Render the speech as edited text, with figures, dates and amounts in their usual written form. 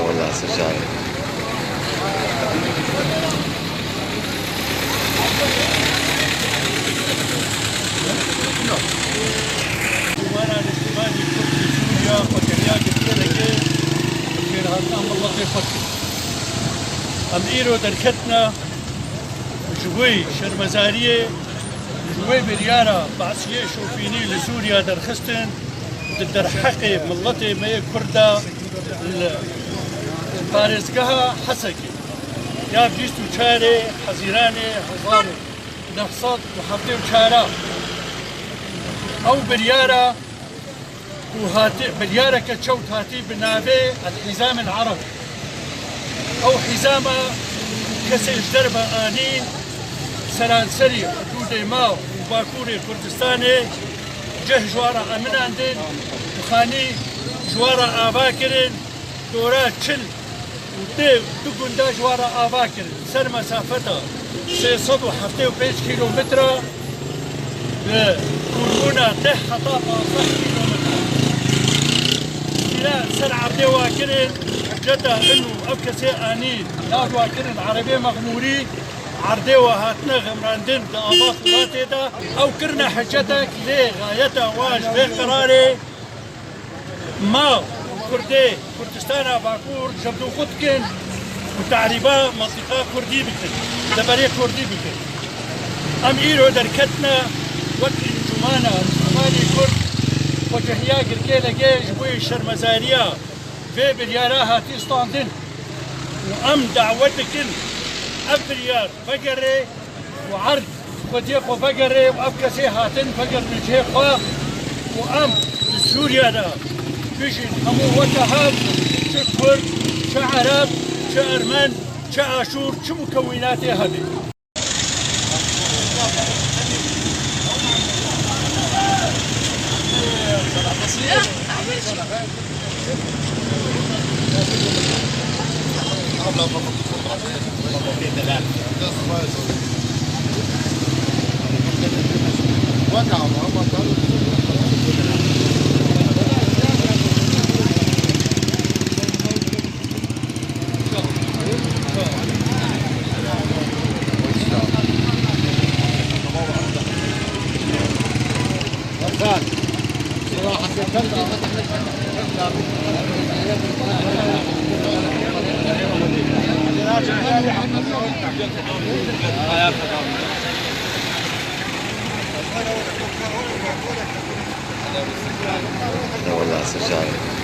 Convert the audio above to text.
والله سجاد وانا الاجتماعي كنت في سوريا وكرياك التلقي كان هالأمر الله يفكر ام ايرو دركتنا جوي شرمزاريه جوي بريارة بعثيه شوفيني لسوريا درخستن در حقي ملتي مي كردا بارزقها حسكي يا بجيستو شاري حزيراني هزاري نقصد وحفتي وشارع او بريارة وهاتي بريارة كتشوت هاتي بنابي الحزام العربي او حزامة كسي دربة آنين سرانسري حدود ماو وباكوري كردستاني جه جوارا امن عندن وخاني جوارا آباكرن دورات چل دو گنده جوارا آباكرن سر مسافتا 375 كيلومتر كورونا ده خطا 15 كيلومتر لا سر عبدي واكرن جدا انه ابكسي اني لا واكرن عربي مغموري عردي وهاتنا غمراندن لآباط ولاتي دا او كرنا حجتك ليه غايتا واج بيه قراري ما كردي كردستان باكور جبدو خدكن وتعريبا منطقة كردي بكن دبري كردي بكن ام ايرو دركتنا وقت انجمانا انجماني كرد وجهيا قرقيلة جيج بوي شرمزاريا في برياراها تيستاندن وام دعوتكن أبريار فقري وعرض وديقو فقري وأبكسي هاتن فقر نجيقا وأم سوريا دا بيجي همو وتهاب شكر شعرب شأرمن شأشور شو مكوناتي هذه والله سجاد